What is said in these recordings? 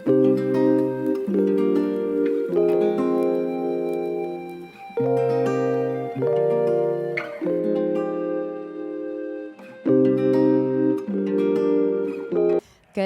Good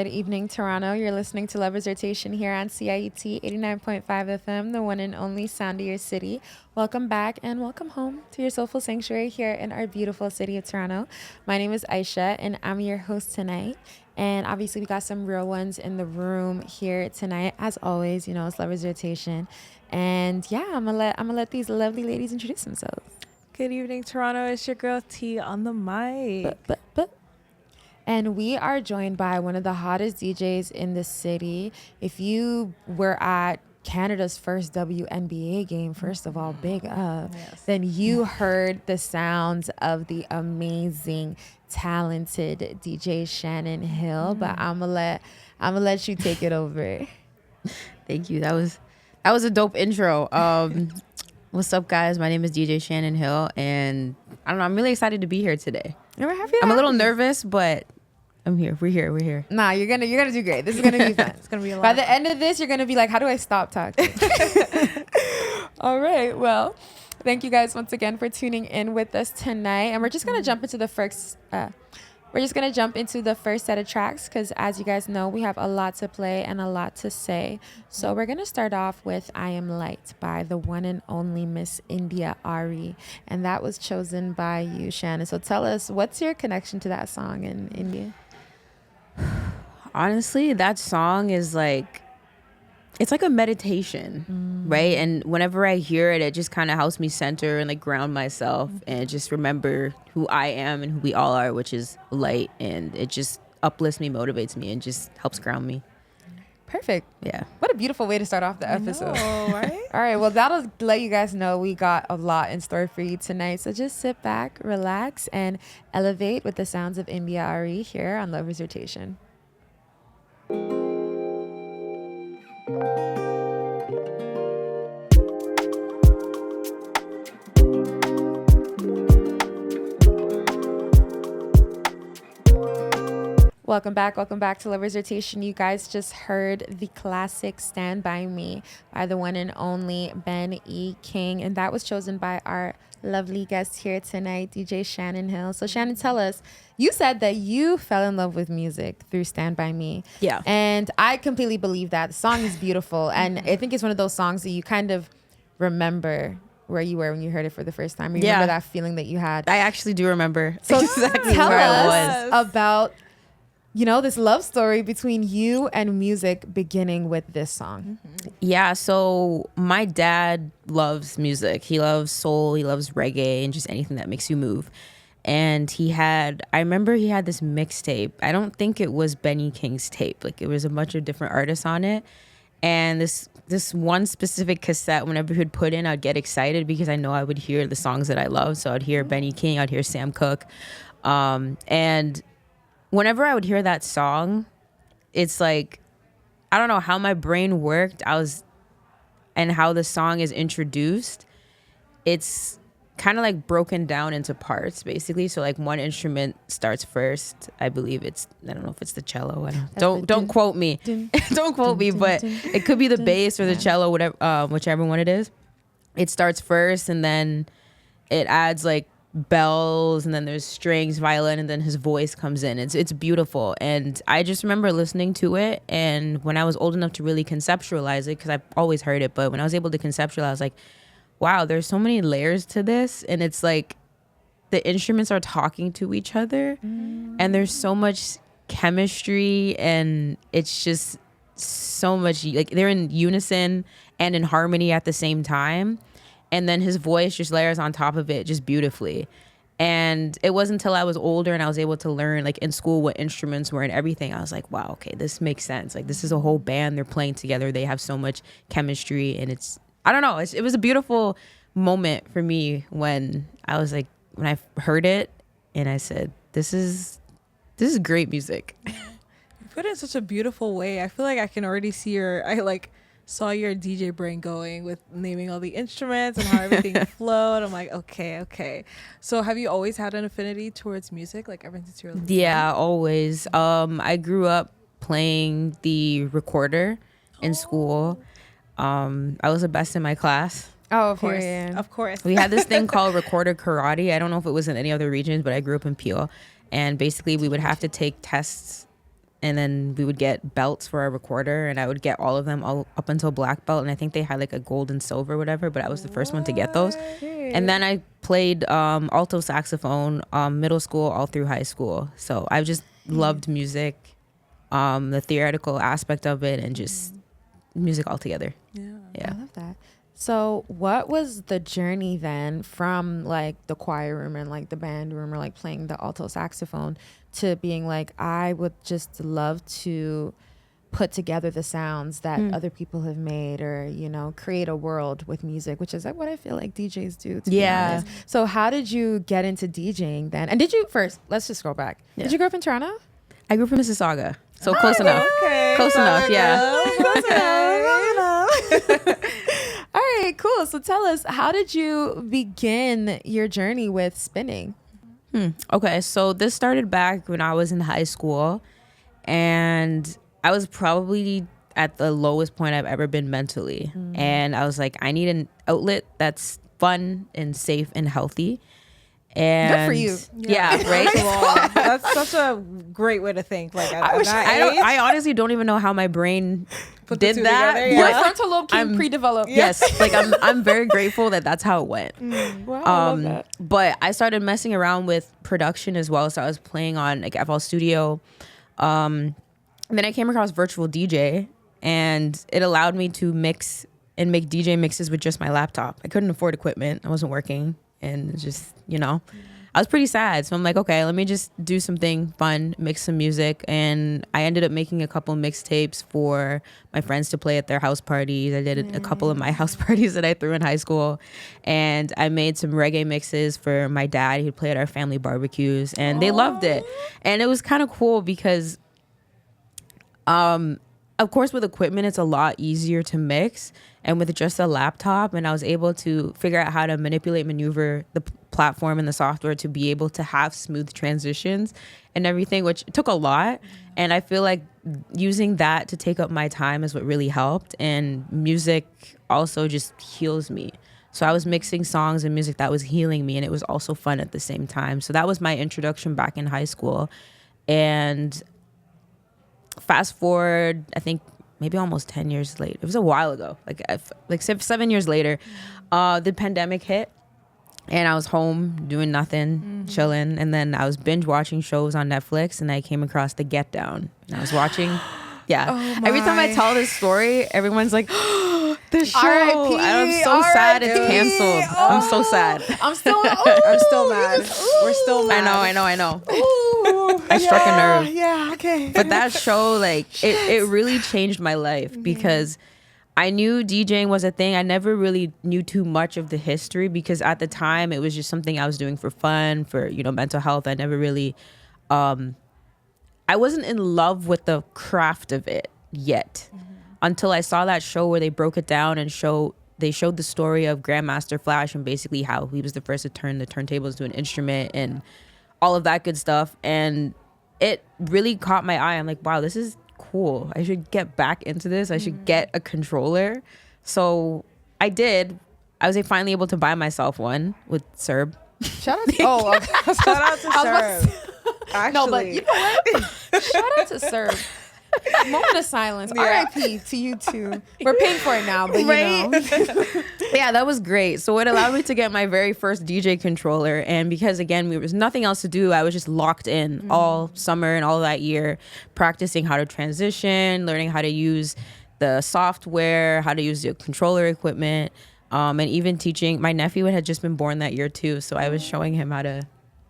evening, Toronto. You're listening to Lovers Rotation here on CIUT 89.5 FM, the one and only sound of your city. Welcome back and welcome home to your soulful sanctuary here in our beautiful city of Toronto. My name is Aisha, and I'm your host tonight. And obviously, we got some real ones in the room here tonight. As always, you know, it's Lovers Rotation. And yeah, I'm gonna let these lovely ladies introduce themselves. Good evening, Toronto. It's your girl T on the mic. And we are joined by one of the hottest DJs in the city. If you were at Canada's first WNBA game, first of all, big up, then you heard the sounds of the amazing, talented DJ Shannyn Hill. But I'm gonna let you take it over. Thank you. That was a dope intro. What's up, guys? My name is DJ Shannyn Hill, and I don't know. I'm really excited to be here today. I'm a little nervous, but I'm here. We're here. Nah, you're gonna do great. This is gonna be fun. It's gonna be a lot. By the end of this, you're gonna be like, how do I stop talking? All right. Well, thank you guys once again for tuning in with us tonight, and we're just gonna jump into the first. We're just going to jump into the first set of tracks because, as you guys know, we have a lot to play and a lot to say. So we're going to start off with I Am Light by the one and only Miss India Ari. And that was chosen by you, Shannon. So tell us, what's your connection to that song in India? Honestly, that song is it's like a meditation, right? And whenever I hear it, it just kind of helps me center and ground myself and just remember who I am and who we all are, which is light. And it just uplifts me, motivates me, and just helps ground me. Perfect. Yeah. What a beautiful way to start off the episode. I know, right? All right. Well, that'll let you guys know we got a lot in store for you tonight. So just sit back, relax, and elevate with the sounds of India Ari here on Lovers Rotation. Welcome back to Lovers Rotation. You guys just heard the classic Stand By Me by the one and only Ben E. King, and that was chosen by our lovely guest here tonight, DJ Shannyn Hill. So Shannon, tell us, you said that you fell in love with music through Stand By Me. Yeah. And I completely believe that. The song is beautiful, and I think it's one of those songs that you kind of remember where you were when you heard it for the first time. You remember that feeling that you had. I actually do remember So exactly tell where I us was. about, you know, this love story between you and music beginning with this song. Yeah, so my dad loves music. He loves soul, he loves reggae, and just anything that makes you move. And I remember he had this mixtape. I don't think it was Benny King's tape. It was a bunch of different artists on it. And this one specific cassette, whenever he would put in, I'd get excited because I know I would hear the songs that I love. So I'd hear Benny King, I'd hear Sam Cooke. And whenever I would hear that song, it's I don't know how my brain worked. And how the song is introduced. It's kind of broken down into parts, basically. So one instrument starts first. I believe I don't know if it's the cello. Don't quote me. Don't quote me, but it could be the bass or the cello, whatever, whichever one it is. It starts first, and then it adds bells, and then there's strings, violin, and then his voice comes in. It's beautiful. And I just remember listening to it, and when I was old enough to really conceptualize it, because I've always heard it, but when I was able to conceptualize, I was like, wow, there's so many layers to this. And it's the instruments are talking to each other, and there's so much chemistry, and it's just so much they're in unison and in harmony at the same time. And then his voice just layers on top of it just beautifully. And it wasn't until I was older and I was able to learn in school what instruments were and everything. I was like, wow, okay, this makes sense. This is a whole band. They're playing together. They have so much chemistry. And I don't know. It was a beautiful moment for me when when I heard it and I said, this is great music. You put it in such a beautiful way. I feel like I can already see saw your DJ brain going with naming all the instruments and how everything flowed. I'm like, okay. So have you always had an affinity towards music, ever since you were little? Yeah, always. I grew up playing the recorder in school. I was the best in my class. Oh, of course. Of course. We had this thing called recorded karate. I don't know if it was in any other regions, but I grew up in Peel. And basically we would have to take tests, and then we would get belts for our recorder, and I would get all of them all up until black belt. And I think they had like a gold and silver, whatever, but I was the first one to get those. And then I played alto saxophone middle school all through high school. So I just loved music, the theoretical aspect of it, and just music altogether. Yeah. I love that. So what was the journey then from like the choir room and like the band room or like playing the alto saxophone to being like, I would just love to put together the sounds that other people have made, or, you know, create a world with music, which is like what I feel like DJs do, to be honest. So how did you get into DJing then? And did you first, let's just scroll back. Did you grow up in Toronto? I grew up in Mississauga. So close enough. Okay. Close enough, yeah. Close enough. All right, cool. So tell us, how did you begin your journey with spinning? Okay, so this started back when I was in high school, and I was probably at the lowest point I've ever been mentally. And I was like, I need an outlet that's fun and safe and healthy. And good for you. Yeah, right. Well, that's such a great way to think. Like I honestly don't even know how my brain did that. Together, Your yeah. frontal lobe came pre-developed. Yes, like I'm very grateful that that's how it went. Wow, I love that. But I started messing around with production as well. So I was playing on like FL Studio. Then I came across Virtual DJ, and it allowed me to mix and make DJ mixes with just my laptop. I couldn't afford equipment. I wasn't working, and just, you know, I was pretty sad. So I'm like, okay, let me just do something fun, mix some music. And I ended up making a couple mixtapes for my friends to play at their house parties. I did a couple of my house parties that I threw in high school. And I made some reggae mixes for my dad. He'd play at our family barbecues, and they loved it. And it was kind of cool because, of course, with equipment, it's a lot easier to mix. And with just a laptop, and I was able to figure out how to maneuver the platform and the software to be able to have smooth transitions and everything, which took a lot. And I feel like using that to take up my time is what really helped. And music also just heals me. So I was mixing songs and music that was healing me, and it was also fun at the same time. So that was my introduction back in high school. And fast forward, I think maybe almost 10 years later. It was a while ago, like 7 years later, the pandemic hit, and I was home doing nothing, chilling. And then I was binge watching shows on Netflix, and I came across The Get Down. And I was watching, every time I tell this story, everyone's like, the show. R.I.P. I'm so sad it's canceled. I'm so sad. I'm still mad. We're still mad. I know. I struck a nerve. Yeah, okay. But that show, like, it really changed my life because I knew DJing was a thing. I never really knew too much of the history because at the time it was just something I was doing for fun, for, you know, mental health. I never really, I wasn't in love with the craft of it yet until I saw that show where they broke it down and they showed the story of Grandmaster Flash and basically how he was the first to turn the turntables to an instrument and all of that good stuff. And it really caught my eye. I'm like, wow, this is cool. I should get back into this. I should get a controller. So I did. I was finally able to buy myself one with Serb. Shout out to shout out to Serb. Actually. No, but you know what? Shout out to Serb. Moment of silence. R.I.P. to you too. We're paying for it now, but you know. Yeah, that was great. So it allowed me to get my very first DJ controller. And because, again, there was nothing else to do, I was just locked in all summer and all that year, practicing how to transition, learning how to use the software, how to use the controller equipment, and even teaching. My nephew had just been born that year too, so I was showing him how to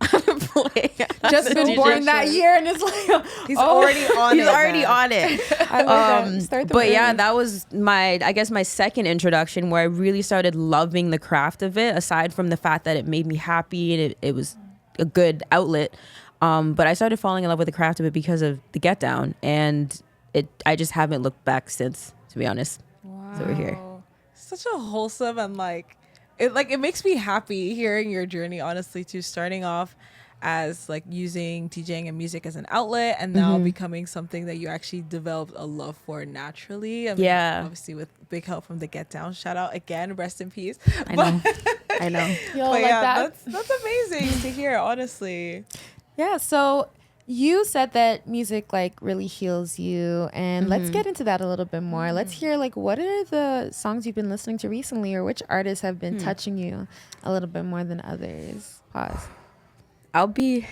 play. Just been born that year, and it's like he's already on it. I love that. Start the but yeah, that was my second introduction where I really started loving the craft of it, aside from the fact that it made me happy and it was a good outlet. But I started falling in love with the craft of it because of the Get Down, and I just haven't looked back since, to be honest. Wow. So we're here. Such a wholesome and it makes me happy hearing your journey, honestly, too, starting off as like using DJing and music as an outlet, and now becoming something that you actually developed a love for naturally. I mean, obviously with big help from the Get Down. Shout out again, rest in peace. I know. Yo, But like yeah, that? that's amazing to hear, honestly. Yeah, so you said that music like really heals you, and let's get into that a little bit more. Let's hear like what are the songs you've been listening to recently, or which artists have been touching you a little bit more than others. Pause. I'll be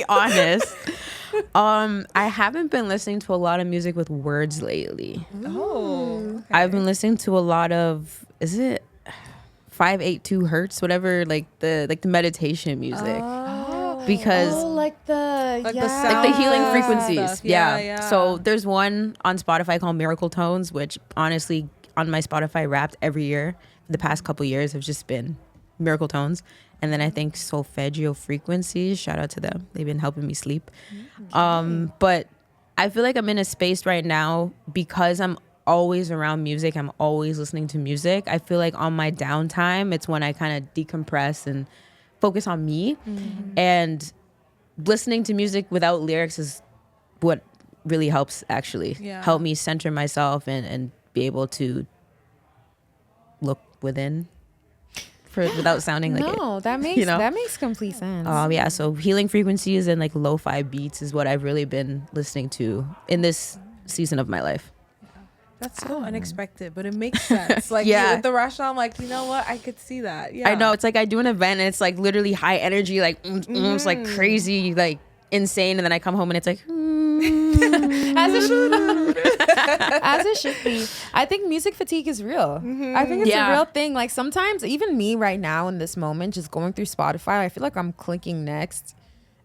honest. I haven't been listening to a lot of music with words lately. Oh, okay. I've been listening to a lot of, is it 582 hertz, whatever, like the meditation music. Because like the like the healing frequencies. Stuff. Yeah. So there's one on Spotify called Miracle Tones, which honestly on my Spotify Wrapped every year for the past couple years have just been Miracle Tones. And then I think Solfeggio Frequencies, shout out to them. They've been helping me sleep. But I feel like I'm in a space right now because I'm always around music. I'm always listening to music. I feel like on my downtime, it's when I kind of decompress and focus on me. And listening to music without lyrics is what really helps, actually. Help me center myself and be able to look within without sounding like it. No, that makes that makes complete sense. Yeah, so healing frequencies and like lo-fi beats is what I've really been listening to in this season of my life. That's so unexpected, but it makes sense. Like with the rationale, I'm like, you know what? I could see that. Yeah, I know. It's like I do an event and it's like literally high energy, like it's like crazy, like insane, and then I come home and it's like as it should be. I think music fatigue is real. I think it's a real thing. Like sometimes, even me right now in this moment, just going through Spotify, I feel like I'm clicking next.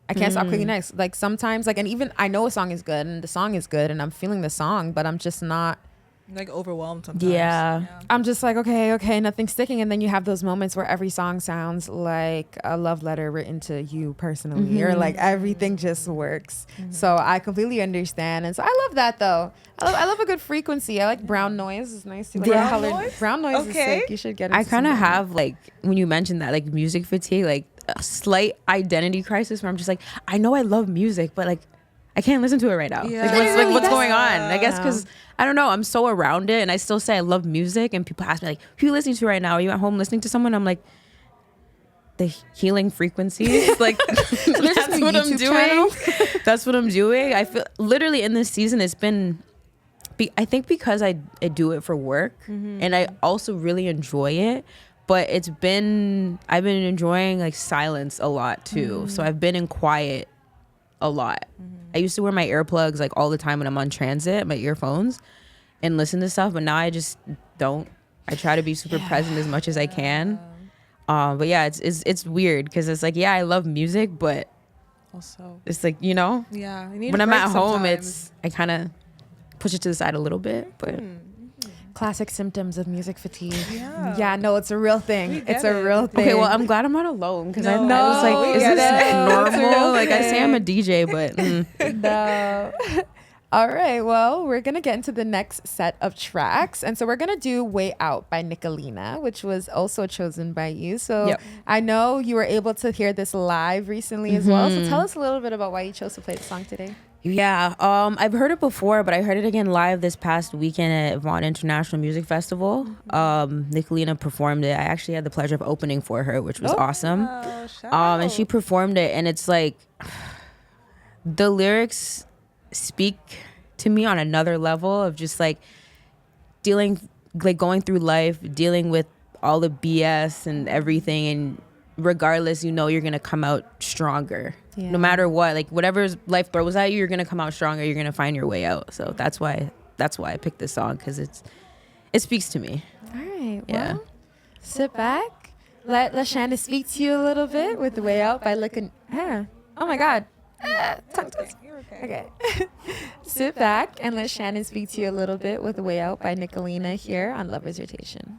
I can't stop clicking next. Like sometimes, like, and even I know a song is good and the song is good and I'm feeling the song, but I'm just not. Like overwhelmed sometimes. I'm just like, okay, nothing's sticking. And then you have those moments where every song sounds like a love letter written to you personally, or like everything just works. So I completely understand. And so I love that though. I love a good frequency. I like brown noise. It's nice to brown noise is sick. You should get it. I kind of have like, when you mentioned that, like music fatigue, like a slight identity crisis where I'm just like, I know I love music, but like I can't listen to it right now. Like, what's going on? I guess because I don't know. I'm so around it, and I still say I love music. And people ask me like, "Who are you listening to right now? Are you at home listening to someone?" I'm like, the healing frequencies. Like that's what I'm doing. That's what I'm doing. I feel literally in this season, it's been. I think because I do it for work, and I also really enjoy it. But I've been enjoying like silence a lot too. So I've been in quiet a lot. I used to wear my earplugs like all the time when I'm on transit, my earphones, and listen to stuff. But now I just don't. I try to be super present as much as I can. But yeah, it's weird because it's like, I love music, but also it's like, you know, when I'm at home, I kind of push it to the side a little bit. But classic symptoms of music fatigue. No, it's a real thing. It's a real thing. Okay, well, I'm glad I'm not alone because I was like, is this normal? Like I say I'm a DJ, but no. All right, well, we're gonna get into the next set of tracks, and so we're gonna do "Way Out" by Nicolina, which was also chosen by you. So I know you were able to hear this live recently as well. So tell us a little bit about why you chose to play the song today. Yeah, I've heard it before, but I heard it again live this past weekend at Vaughan International Music Festival. Nicolina performed it. I actually had the pleasure of opening for her, which was awesome. And she performed it, and it's like the lyrics speak to me on another level of just like going through life, dealing with all the BS and everything, and regardless, you know you're gonna come out stronger. No matter what, like whatever life throws at you, you're gonna come out stronger. You're gonna find your way out. So that's why I picked this song, because it speaks to me. All right, well, sit back, let Shannyn speak to you a little bit with "The Way Out" by looking. Oh my God. Tongue twister. Okay. Sit back and let Shannyn speak to you a little bit with "The Way Out" by Nicolina here on Lover's Rotation.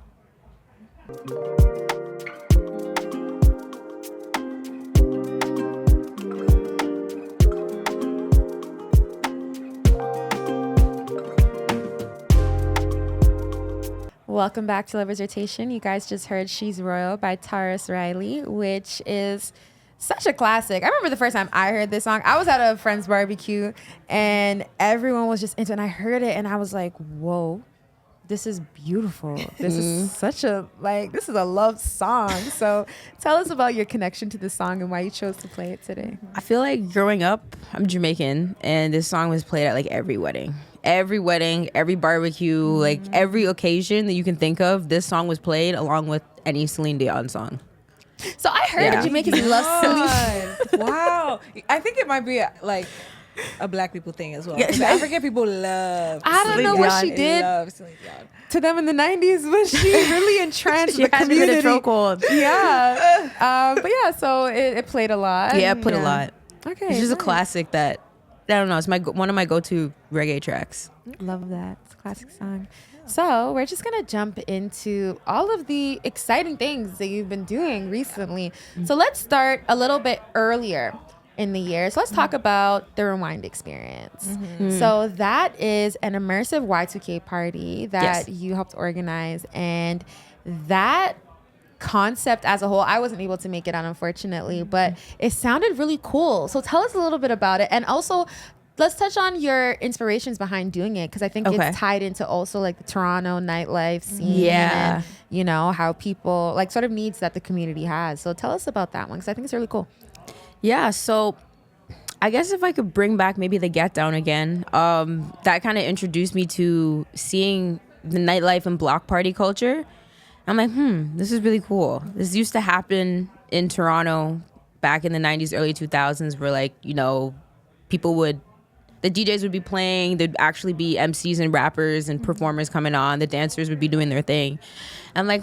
Welcome back to Lover's Rotation. You guys just heard She's Royal by Taurus Riley, which is such a classic. I remember the first time I heard this song. I was at a friend's barbecue and everyone was just into it. And I heard it and I was like, whoa, this is beautiful. This is such a, this is a love song. So tell us about your connection to this song and why you chose to play it today. I feel like growing up, I'm Jamaican, and this song was played at like every wedding, every barbecue, like every occasion that you can think of. This song was played along with any Celine Dion song. So I heard that Jamaicans love Celine. Wow. I think it might be like a black people thing as well. Yeah. African people love I don't know what she did to them in the 90s, but she really entranced the community. Yeah. But yeah, so it played a lot. Yeah, it played a lot. Okay. It's just a classic that, I don't know, it's one of my go-to reggae tracks. Love that. It's a classic song. So we're just going to jump into all of the exciting things that you've been doing recently. So let's start a little bit earlier in the year. So let's talk about the Rewind experience. So that is an immersive Y2K party that you helped organize. And that concept as a whole, I wasn't able to make it out, unfortunately, but it sounded really cool. So tell us a little bit about it. And also, let's touch on your inspirations behind doing it, because I think it's tied into also like the Toronto nightlife scene and, you know, how people like sort of needs that the community has. So tell us about that one, because I think it's really cool. Yeah, so I guess if I could bring back maybe the Get Down again, that kind of introduced me to seeing the nightlife and block party culture. I'm like, this is really cool. This used to happen in Toronto back in the 90s, early 2000s, where like, you know, the DJs would be playing, there'd actually be MCs and rappers and performers coming on, the dancers would be doing their thing. I'm like,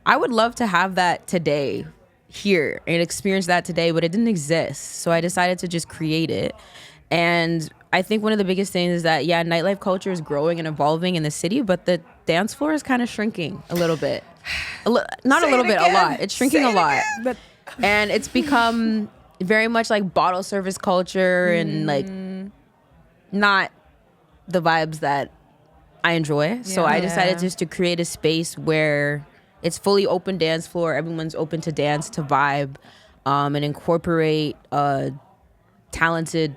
I would love to have that today here and experience that today, but it didn't exist. So I decided to just create it. And I think one of the biggest things is that, nightlife culture is growing and evolving in the city, but the dance floor is kind of shrinking a little bit. A lot. It's shrinking a lot. And it's become very much like bottle service culture and like not the vibes that I enjoy. So I decided just to create a space where it's fully open dance floor. Everyone's open to dance, to vibe, and incorporate talented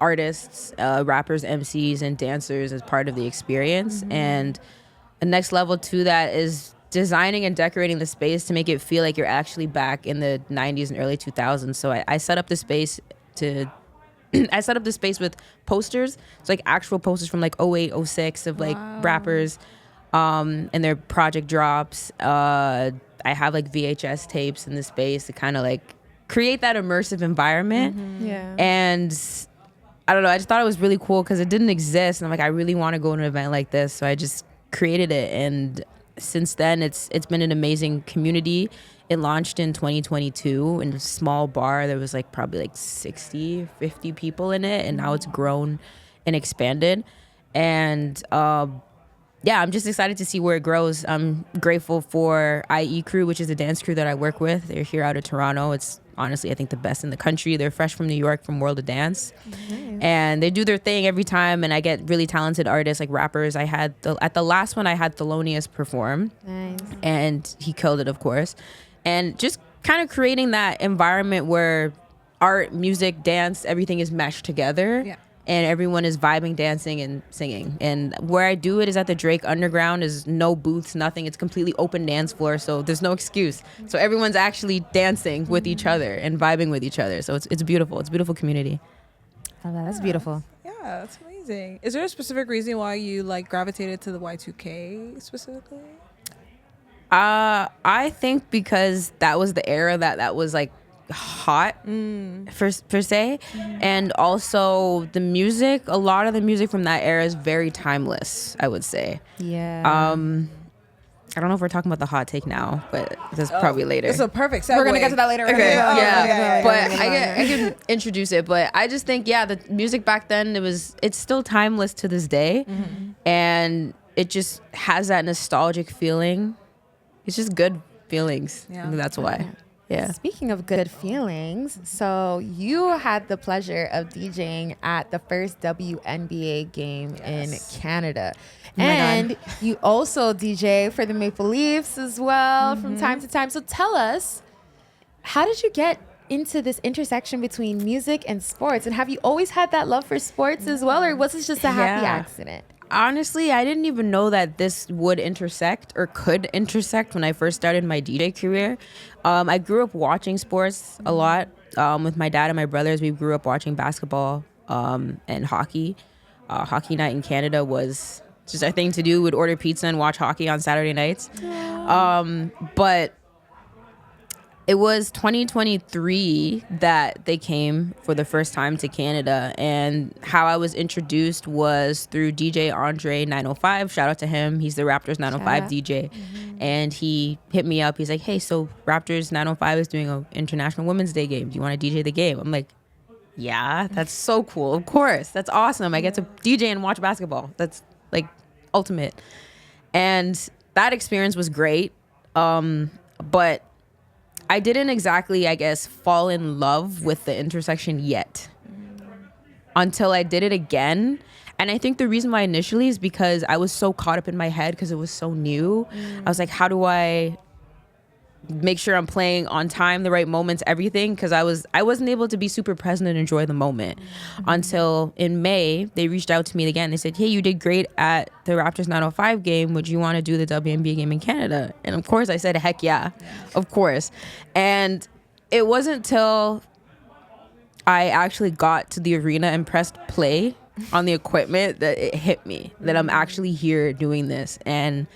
artists, rappers, MCs, and dancers as part of the experience. And the next level to that is designing and decorating the space to make it feel like you're actually back in the 90s and early 2000s. So I set up the space with posters. It's like actual posters from like 08, 06 of like rappers. And their project drops. I have like VHS tapes in the space to kind of like create that immersive environment. And I don't know, I just thought it was really cool because it didn't exist. And I'm like, I really want to go to an event like this. So I just created it. And since then, it's been an amazing community. It launched in 2022 in a small bar. There was like probably like 60, 50 people in it. And now it's grown and expanded. And I'm just excited to see where it grows. I'm grateful for IE Crew, which is a dance crew that I work with. They're here out of Toronto. It's honestly, I think, the best in the country. They're fresh from New York, from World of Dance. And they do their thing every time, and I get really talented artists, like rappers. At the last one, I had Thelonious perform. And he killed it, of course. And just kind of creating that environment where art, music, dance, everything is meshed together. And everyone is vibing, dancing, and singing. And where I do it is at the Drake Underground. Is no booths, nothing. It's completely open dance floor, so there's no excuse. So everyone's actually dancing with each other and vibing with each other. So it's beautiful. It's a beautiful community. Oh, that's beautiful. Yeah, that's amazing. Is there a specific reason why you like gravitated to the Y2K specifically? I think because that was the era that was like hot per se, and also the music, a lot of the music from that era is very timeless, I would say. I don't know if we're talking about the hot take now, but this is probably later. It's a perfect segue. We're gonna get to that later. Okay. But I can introduce it. But I just think, the music back then, it's still timeless to this day, and it just has that nostalgic feeling. It's just good feelings. That's why. Yeah. Speaking of good feelings, so you had the pleasure of DJing at the first WNBA game in Canada. And you also DJ for the Maple Leafs as well from time to time. So tell us, how did you get into this intersection between music and sports? And have you always had that love for sports as well? Or was this just a happy accident? Honestly, I didn't even know that this would intersect or could intersect when I first started my DJ career. I grew up watching sports a lot with my dad and my brothers. We grew up watching basketball and hockey. Hockey night in Canada was just our thing to do. We'd order pizza and watch hockey on Saturday nights. But it was 2023 that they came for the first time to Canada, and how I was introduced was through DJ Andre 905. Shout out to him. He's the Raptors 905 DJ. And he hit me up. He's like, hey, so Raptors 905 is doing an International Women's Day game. Do you want to DJ the game? I'm like, yeah, that's so cool. Of course. That's awesome. I get to DJ and watch basketball. That's like ultimate. And that experience was great. But I didn't exactly, I guess, fall in love with the intersection yet until I did it again. And I think the reason why initially is because I was so caught up in my head because it was so new. I was like, how do I make sure I'm playing on time, the right moments, everything? Because I wasn't able to be super present and enjoy the moment until in May, they reached out to me again. They said, hey, you did great at the Raptors 905 game. Would you want to do the WNBA game in Canada? And of course I said, heck yeah, of course. And it wasn't till I actually got to the arena and pressed play on the equipment that it hit me that I'm actually here doing this. And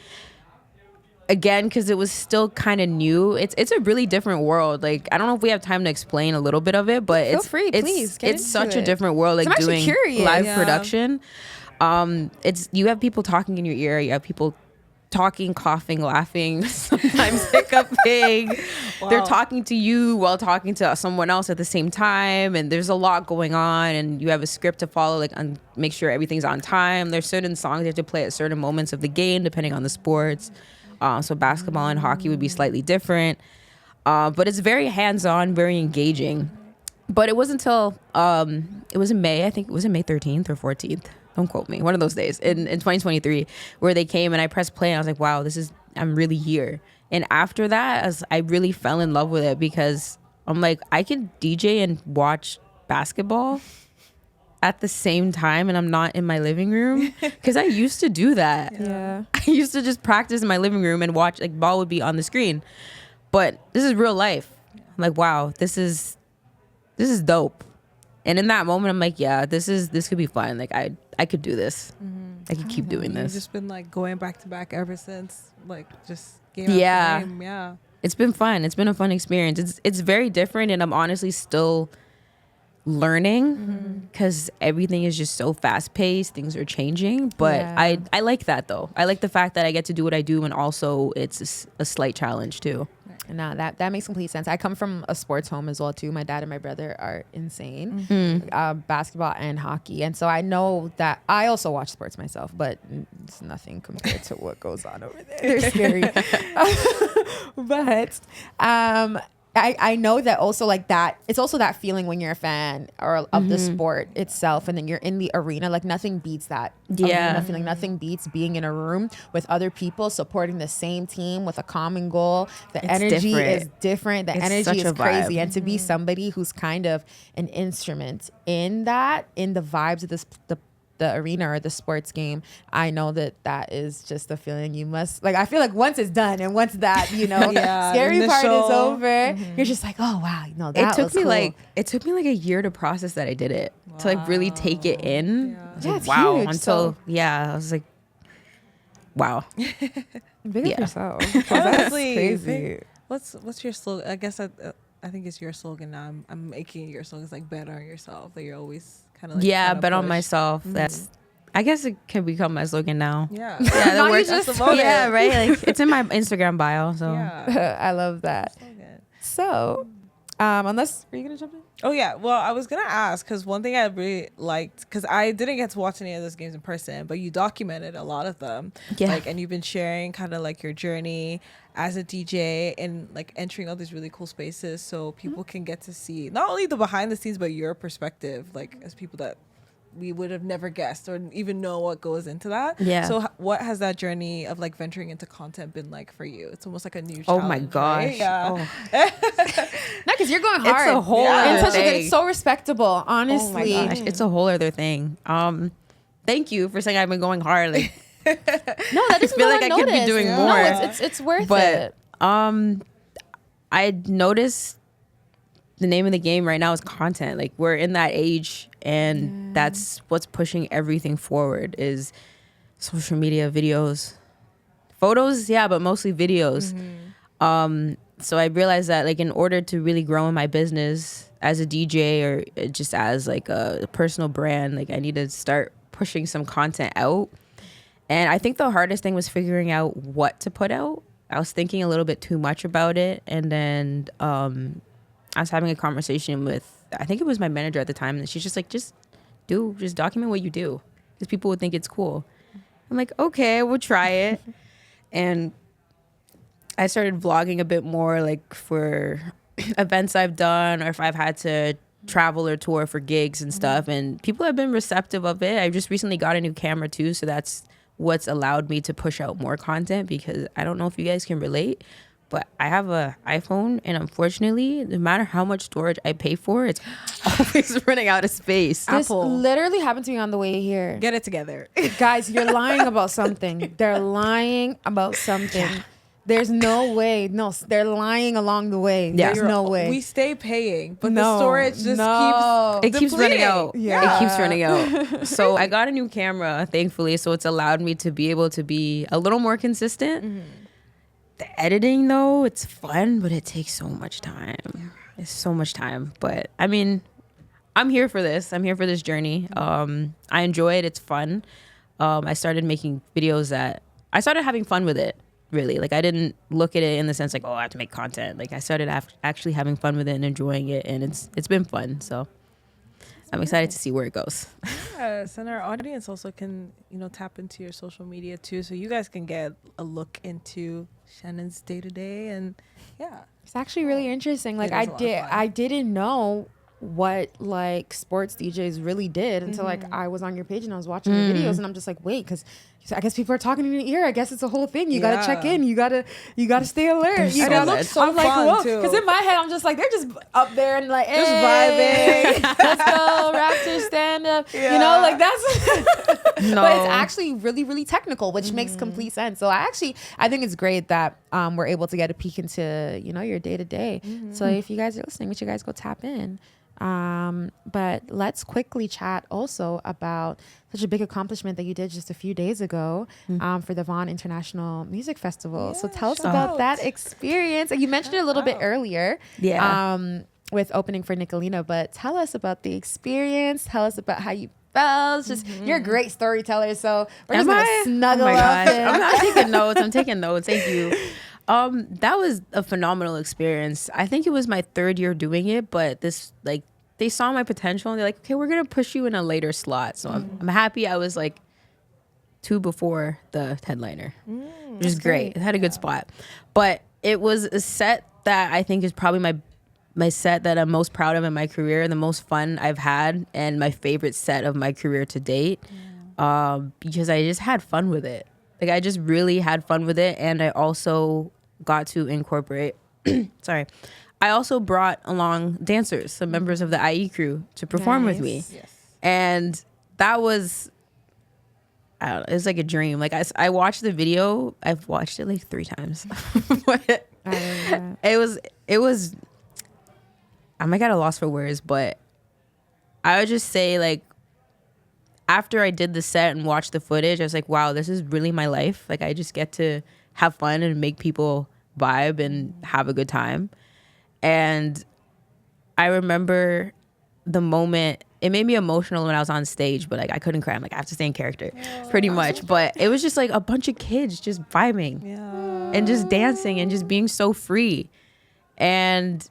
again, because it was still kind of new, it's a really different world. Like, I don't know if we have time to explain a little bit of it, but it's such a different world. Like, doing live production. You have people talking in your ear. You have people talking, coughing, laughing, sometimes hiccuping. They're talking to you while talking to someone else at the same time, and there's a lot going on, and you have a script to follow, like, make sure everything's on time. There's certain songs you have to play at certain moments of the game depending on the sports. So basketball and hockey would be slightly different, but it's very hands-on, very engaging. But it wasn't until it was in May, I think it was in May 13th or 14th, don't quote me, one of those days in 2023, where they came and I pressed play and I was like, wow, I'm really here. And after that, I really fell in love with it because I'm like, I can DJ and watch basketball at the same time and I'm not in my living room, because I used to do that. I used to just practice in my living room and watch, like, ball would be on the screen, but this is real life. I'm like, wow, this is dope. And in that moment I'm like, yeah, this could be fun. Like, I could do this. I could keep doing this. You've just been like going back to back ever since, like, just game after game. It's been fun. It's been a fun experience. It's very different, and I'm honestly still learning because everything is just so fast paced. Things are changing, but I like that though. I like the fact that I get to do what I do, and also it's a slight challenge too. No, that makes complete sense. I come from a sports home as well too. My dad and my brother are insane, basketball and hockey, and so I know that. I also watch sports myself, but it's nothing compared to what goes on over there. They're scary. But I know that also, like, that it's also that feeling when you're a fan of the sport itself, and then you're in the arena. Like, nothing beats that. Nothing beats being in a room with other people supporting the same team with a common goal. The energy is different. The energy is crazy. And to be somebody who's kind of an instrument in the vibes of the arena or the sports game, I know that is just a feeling you must, like, I feel like once it's done and once that, scary part is over, you're just like, oh wow, that was cool. It took me like a year to process that I did it, to like really take it in. It's wow. huge. Until I was like, wow. Big up yourself. That's crazy. What's your slogan? I guess I think it's your slogan now. I'm making your slogan. It's like bet on yourself. That you're always kind of like bet on myself. That's, I guess it can become my slogan now. That works. Right. Like, it's in my Instagram bio. So I love that. So Unless, are you gonna jump in? Oh yeah, well I was gonna ask because one thing I really liked, because I didn't get to watch any of those games in person, but you documented a lot of them. Yeah. Like, and you've been sharing kind of like your journey as a DJ and like entering all these really cool spaces, so people can get to see not only the behind the scenes but your perspective, like as people that we would have never guessed or even know what goes into that. Yeah. So what has that journey of like venturing into content been like for you? It's almost like a new Oh challenge, my gosh. right? Yeah. No, because you're going hard. It's a whole and other such a good, thing. it's so respectable, honestly. Oh my gosh, it's a whole other thing. Thank you for saying I've been going hard. Like, No, that doesn't feel go like I could be unnoticed. doing No, more. it's worth but it. I noticed the name of the game right now is content. Like, we're in that age, and that's what's pushing everything forward is social media, videos, photos, yeah, but mostly videos. So I realized that, like, in order to really grow in my business as a DJ or just as like a personal brand, like, I need to start pushing some content out. And I think the hardest thing was figuring out what to put out. I was thinking a little bit too much about it, and then I was having a conversation with, I think it was my manager at the time, and she's just like, just document what you do, because people would think it's cool. I'm like, okay, we'll try it. And I started vlogging a bit more, like for events I've done, or if I've had to travel or tour for gigs and stuff, and people have been receptive of it. I just recently got a new camera too, so that's what's allowed me to push out more content, because I don't know if you guys can relate, but I have a iPhone, and unfortunately, no matter how much storage I pay for, it's always running out of space. This literally happened to me on the way here. Get it together. Guys, you're lying about something. They're lying about something. There's no way. No, they're lying along the way. Yeah. There's no way. We stay paying, but No, the storage just Keeps running out. Yeah. It keeps running out. So I got a new camera, thankfully, so it's allowed me to be able to be a little more consistent. The editing, though, it's fun, but it takes so much time. It's so much time. But I mean, I'm here for this. I'm here for this journey. I enjoy it. It's fun. I started making videos that I started having fun with it. Really, like, I didn't look at it in the sense like, oh, I have to make content. Like, I started actually having fun with it and enjoying it, and it's been fun. So I'm excited to see where it goes. Yes, and our audience also can, tap into your social media too, so you guys can get a look into Shannyn's day to day, and yeah, It's actually really interesting. Like, It is a lot of fun. I didn't know what like sports DJs really did until like I was on your page and I was watching the videos, and I'm just like, wait, because I guess people are talking in your ear. I guess it's a whole thing. You gotta check in. You gotta stay alert. You so gotta, much. So I'm like, fun, whoa, too. because in my head I'm just like, they're just up there and like, Just hey, vibing. let's go Raptors, stand up. You know, like that's. No. But it's actually really, really technical, which makes complete sense. So I think it's great that we're able to get a peek into your day to day. So if you guys are listening, make sure you guys go tap in. But let's quickly chat also about such a big accomplishment that you did just a few days ago for the Vaughan International Music Festival. So tell us about that experience. You mentioned it a little bit earlier. Yeah. With opening for Nicolina, but tell us about the experience. Tell us about how you felt. It's just you're a great storyteller, so we're just gonna snuggle oh my up. gosh. And I'm taking notes. Thank you. That was a phenomenal experience. I think it was my third year doing it, but they saw my potential and they're like, okay, we're gonna push you in a later slot. So I'm happy I was like 2 before the headliner, which is great. It had a good spot, but it was a set that I think is probably my set that I'm most proud of in my career, the most fun I've had, and my favorite set of my career to date. Because I just had fun with it. Like, I just really had fun with it, and I also got to incorporate. Sorry. I also brought along dancers, some members of the IE crew, to perform with me. Yes. And that was, I don't know, it was like a dream. Like, I watched the video. I've watched it like 3 times. But it was, I'm like at a loss for words, but I would just say, like, after I did the set and watched the footage, I was like, wow, this is really my life. Like, I just get to have fun and make people vibe and have a good time. And I remember the moment, it made me emotional when I was on stage, but like I couldn't cry. I'm like, I have to stay in character pretty much. But it was just like a bunch of kids just vibing and just dancing and just being so free. And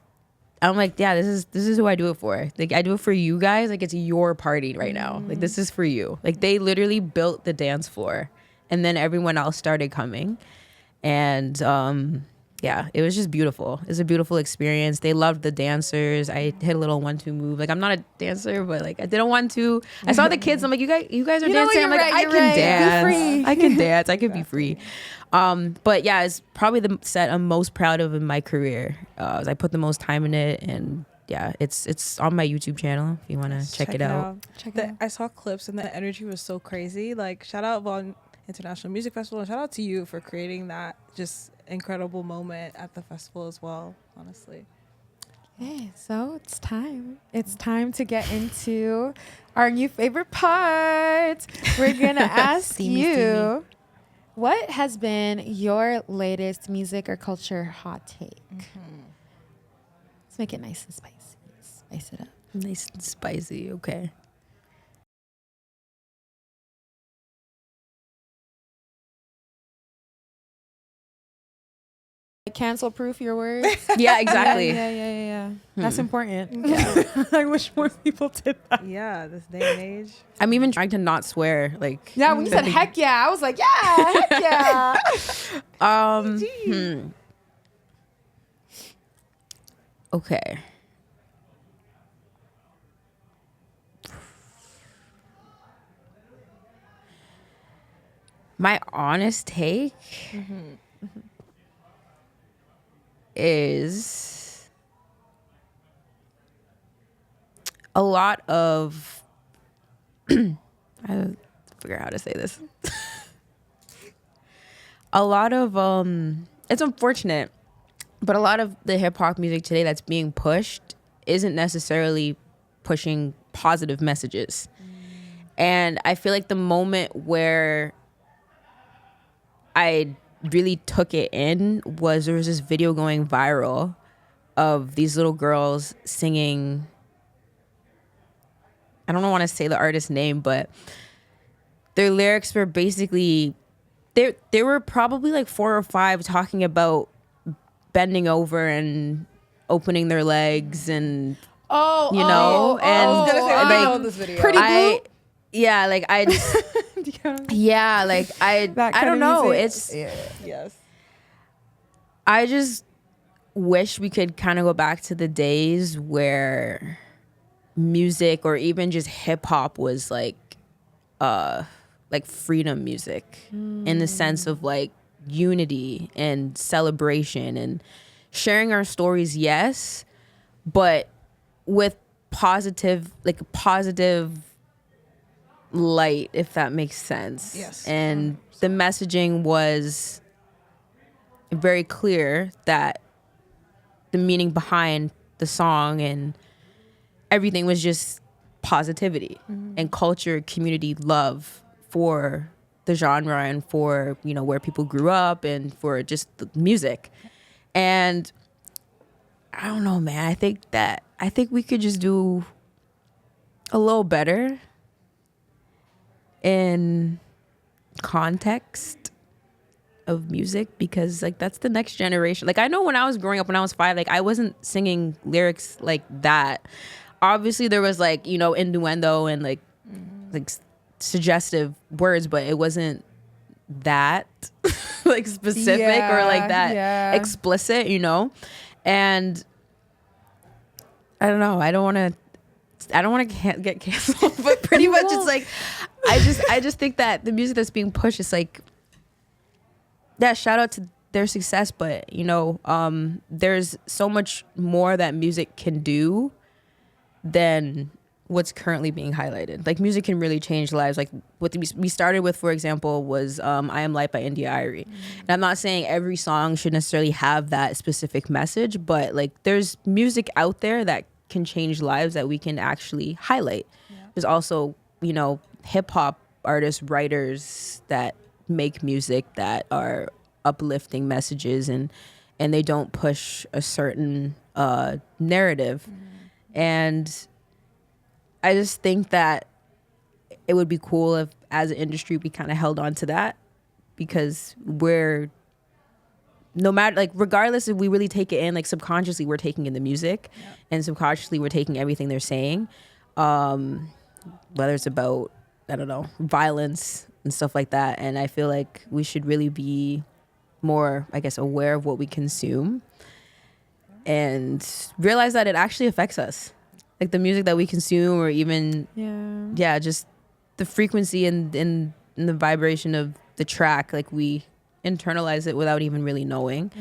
I'm like, yeah, this is who I do it for. Like, I do it for you guys. Like, it's your party right now. Like, this is for you. Like, they literally built the dance floor, and then everyone else started coming, and yeah, it was just beautiful. It was a beautiful experience. They loved the dancers. I hit a little 1-2 move. Like, I'm not a dancer, but like I didn't want to. I saw the kids. I'm like, you guys are dancing. I'm like, I can dance. I can dance. I can be free. But yeah, it's probably the set I'm most proud of in my career. I put the most time in it, and yeah, it's on my YouTube channel if you want to check it out. I saw clips, and the energy was so crazy. Like, shout out Vaughn International Music Festival, and shout out to you for creating that just incredible moment at the festival as well, honestly. Okay, so it's time. It's time to get into our new favorite part. We're gonna ask you, what has been your latest music or culture hot take? Let's make it nice and spicy. Spice it up. Nice and spicy. Okay. Cancel proof your words. Yeah, exactly. Yeah. That's important. Yeah. I wish more people did that. Yeah, this day and age. I'm even trying to not swear. Like, yeah, when you said heck yeah, I was like, yeah, heck yeah. Okay. My honest take is a lot of I don't figure out how to say this. A lot of it's unfortunate, but a lot of the hip hop music today that's being pushed isn't necessarily pushing positive messages. And I feel like the moment where I really took it in was there was this video going viral of these little girls singing. I don't want to say the artist's name, but their lyrics were basically they were probably like 4 or 5 talking about bending over and opening their legs and I was gonna say, I know this video. Pretty Blue? Yeah, like I just yeah, like I don't know. It's yes. I just wish we could kind of go back to the days where music or even just hip hop was like freedom music in the sense of like unity and celebration and sharing our stories, yes, but with positive light, if that makes sense. Yes. And the messaging was very clear that the meaning behind the song and everything was just positivity and culture, community, love for the genre and for, you know, where people grew up and for just the music. And I don't know, man. I think we could just do a little better in context of music, because like that's the next generation. Like, I know when I was growing up, when I was 5, like I wasn't singing lyrics like that. Obviously there was like, you know, innuendo and like suggestive words, but it wasn't that like specific or like that explicit, you know. And I don't know, I don't want to get canceled, but pretty much it's like I just think that the music that's being pushed is like, yeah, shout out to their success, but you know, there's so much more that music can do than what's currently being highlighted. Like, music can really change lives. Like what we started with, for example, was I Am Light by India Irie. And I'm not saying every song should necessarily have that specific message, but like there's music out there that can change lives that we can actually highlight. There's also, you know, hip hop artists, writers that make music that are uplifting messages and they don't push a certain narrative. And I just think that it would be cool if, as an industry, we kind of held on to that, because we're no matter, like, regardless if we really take it in, like, subconsciously we're taking in the music, and subconsciously we're taking everything they're saying, whether it's about, I don't know, violence and stuff like that. And I feel like we should really be more, I guess, aware of what we consume and realize that it actually affects us, like the music that we consume, or even just the frequency and the vibration of the track. Like, we internalize it without even really knowing.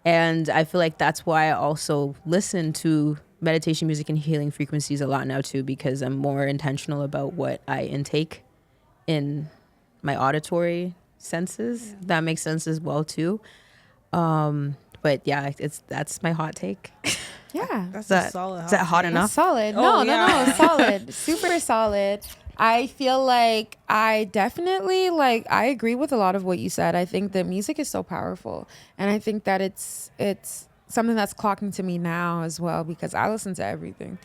And I feel like that's why I also listen to meditation music and healing frequencies a lot now too, because I'm more intentional about what I intake in my auditory senses. That makes sense as well too. But yeah, that's my hot take. Yeah. That's a solid hot Is that hot take. enough? Solid. Oh, No, solid. Super solid. I feel like I definitely, like, I agree with a lot of what you said. I think that music is so powerful. And I think that it's something that's clocking to me now as well, because I listen to everything.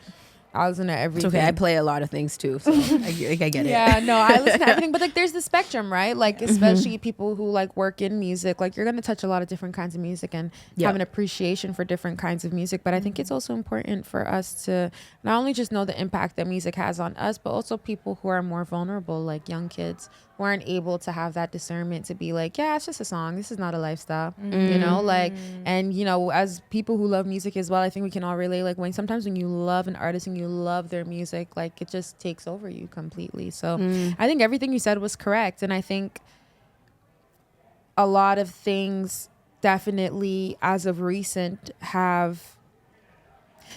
It's okay. I play a lot of things too, so I get it. Yeah, no, I listen to everything, but like, there's the spectrum, right? Like, especially people who like work in music, like, you're gonna touch a lot of different kinds of music and have an appreciation for different kinds of music. But I think it's also important for us to not only just know the impact that music has on us, but also people who are more vulnerable, like young kids who aren't able to have that discernment to be like, yeah, it's just a song. This is not a lifestyle, you know, like, and you know, as people who love music as well, I think we can all relate. Like, sometimes when you love an artist and you love their music, like, it just takes over you completely. So I think everything you said was correct. And I think a lot of things definitely as of recent have,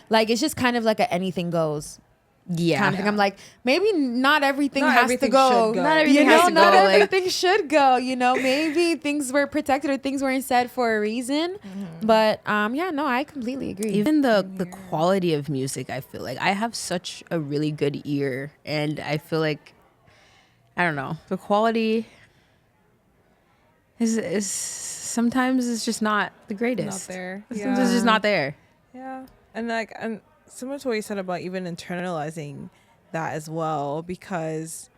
like, it's just kind of like a anything goes kind of thing. I'm like, maybe not everything has to go. Not everything has to go. Not everything should go. You know, maybe things were protected or things weren't said for a reason. But I completely agree. Even the quality of music, I feel like I have such a really good ear, and I feel like, I don't know, the quality is sometimes it's just not the greatest. Not there. Sometimes it's just not there. Yeah. And similar to what you said about even internalizing that as well, because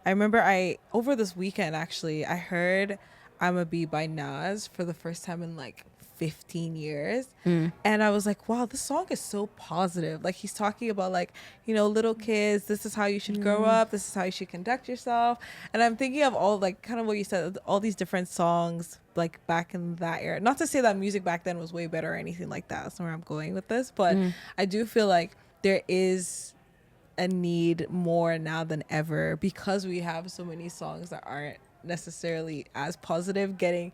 I remember over this weekend, actually, I heard I'm a Bee by Nas for the first time in like 15 years. And I was like, wow, this song is so positive. Like, he's talking about, like, you know, little kids, this is how you should grow up, this is how you should conduct yourself. And I'm thinking of all, like, kind of what you said, all these different songs, like, back in that era. Not to say that music back then was way better or anything like that. That's not where I'm going with this. But I do feel like there is a need more now than ever, because we have so many songs that aren't necessarily as positive getting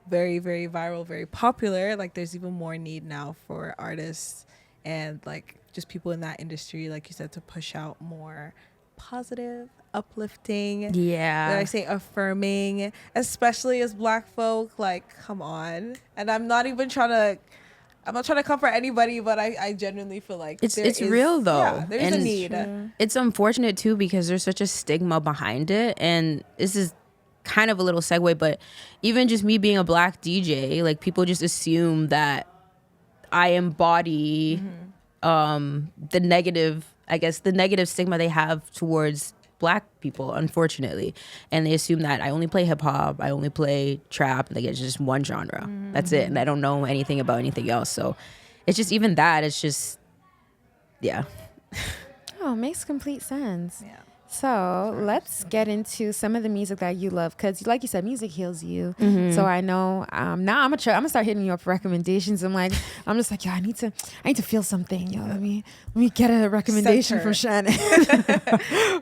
very, very viral, very popular. Like, there's even more need now for artists and, like, just people in that industry, like you said, to push out more positive, uplifting, I say affirming, especially as Black folk. Like, come on. And I'm not trying to comfort anybody, but I genuinely feel like it's real though. Yeah, there's a need. It's unfortunate too, because there's such a stigma behind it. And this is kind of a little segue, but even just me being a Black DJ, like, people just assume that I embody the negative stigma they have towards Black people, unfortunately. And they assume that I only play hip hop, I only play trap, like, it's just one genre. That's it. And I don't know anything about anything else. So it's just, even that, it's just, Oh, makes complete sense. Yeah. So let's get into some of the music that you love, because, like you said, music heals you. So I know now I'm gonna start hitting you up for recommendations. I'm just like, yo, I need to feel something. Yo, let me get a recommendation from Shannyn.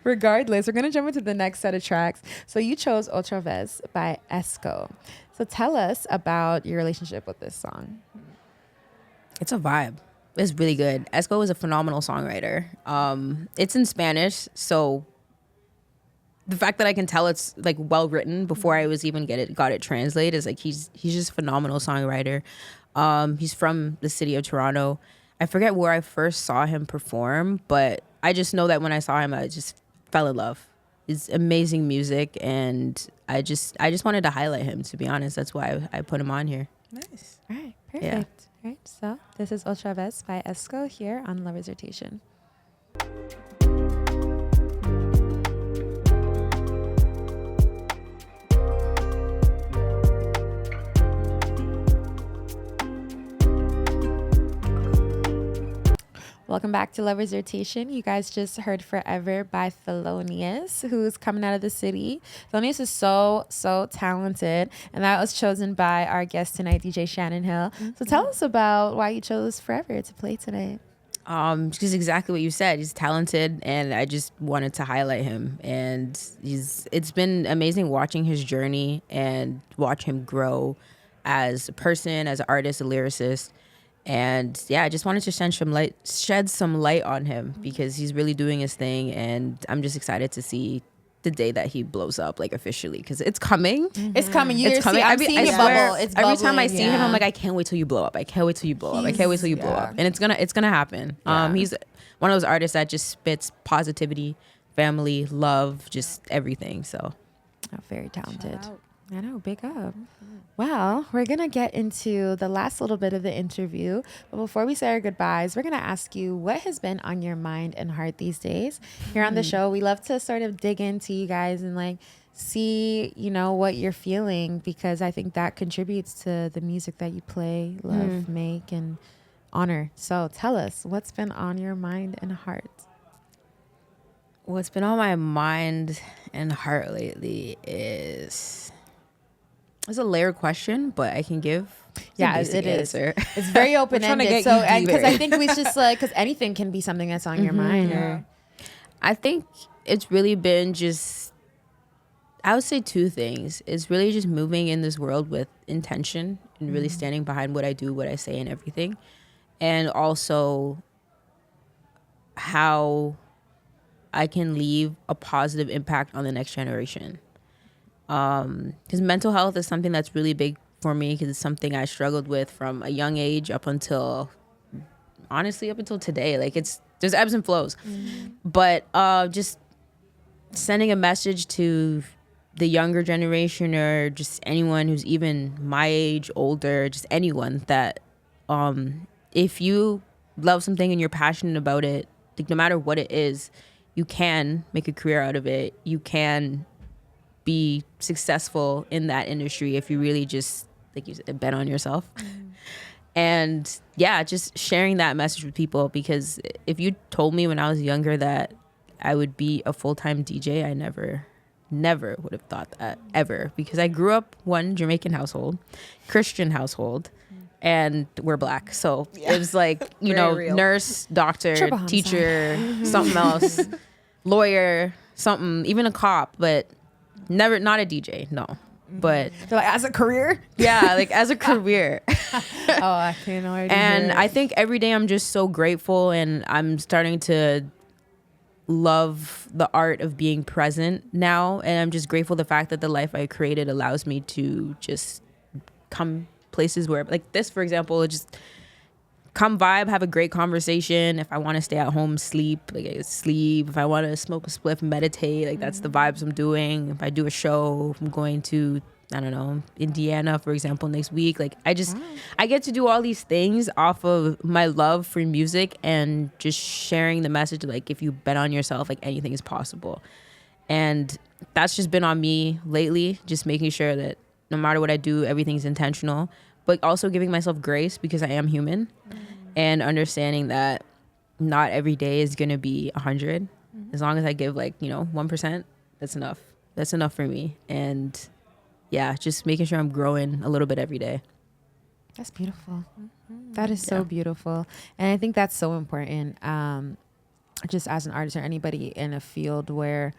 Regardless, we're gonna jump into the next set of tracks. So you chose Otra Vez by Esco. So tell us about your relationship with this song. It's a vibe. It's really good. Esco is a phenomenal songwriter. It's in Spanish, so the fact that I can tell it's, like, well written before I was even got it translated is, like, he's just a phenomenal songwriter. He's from the city of Toronto. I forget where I first saw him perform, but I just know that when I saw him, I just fell in love. It's amazing music, and I just wanted to highlight him, to be honest. That's why I put him on here. Nice. All right, perfect. Yeah. All right, so this is Otra Vez by Esco here on Lover's Rotation. Welcome back to Lovers Rotation. You guys just heard Forever by Thelonious, who's coming out of the city. Thelonious is so talented, and that was chosen by our guest tonight, DJ Shannyn Hill. So tell us about why you chose Forever to play tonight. Just exactly what you said. He's talented, and I just wanted to highlight him. And it's been amazing watching his journey and watch him grow as a person, as an artist, a lyricist. And yeah, I just wanted to shed some light on him because he's really doing his thing, and I'm just excited to see the day that he blows up, like officially, because it's coming. It's coming. It's coming. I'm seeing it bubble. It's every time I bubbling, see him, I'm like, I can't wait till you blow up. I can't wait till you blow up. I can't wait till you blow up. And it's gonna happen. He's one of those artists that just spits positivity, family, love, just everything. So, very talented. I know, big up. Well, we're going to get into the last little bit of the interview. But before we say our goodbyes, we're going to ask you what has been on your mind and heart these days. Here on the show, we love to sort of dig into you guys and like see, what you're feeling, because I think that contributes to the music that you play, love, make, and honor. So tell us, what's been on your mind and heart? What's been on my mind and heart lately is... It's a layered question, but I can give it is. Answer. It's very open-ended. So, because I think we just because anything can be something that's on your mind. Or... I think it's really been just, I would say two things. It's really just moving in this world with intention and really standing behind what I do, what I say, and everything. And also how I can leave a positive impact on the next generation. Because mental health is something that's really big for me, because it's something I struggled with from a young age up until today. Like there's ebbs and flows, but just sending a message to the younger generation, or just anyone who's even my age, older, just anyone, that if you love something and you're passionate about it, like no matter what it is, you can make a career out of it. You can be successful in that industry if you really just, like you said, bet on yourself. And yeah, just sharing that message with people, because if you told me when I was younger that I would be a full-time DJ, I never would have thought that ever, because I grew up one Jamaican household, Christian household, and we're Black. So it was like, real. Nurse, doctor, teacher, something else, lawyer, something, even a cop, but never, not a DJ, no. But so like, as a career? Yeah, like as a career. I can't know. And I think every day I'm just so grateful, and I'm starting to love the art of being present now. And I'm just grateful the fact that the life I created allows me to just come places where, like this, for example, just come vibe, have a great conversation. If I want to stay at home, sleep, like I sleep. If I want to smoke a spliff, meditate, like that's the vibes I'm doing. If I do a show, if I'm going to, I don't know, Indiana, for example, next week, like I get to do all these things off of my love for music, and just sharing the message, like if you bet on yourself, like anything is possible. And that's just been on me lately, just making sure that no matter what I do, everything's intentional, but also giving myself grace, because I am human, and understanding that not every day is going to be 100. As long as I give 1%, that's enough. That's enough for me. And yeah, just making sure I'm growing a little bit every day. That's beautiful. That is so beautiful. And I think that's so important. Just as an artist or anybody in a field where,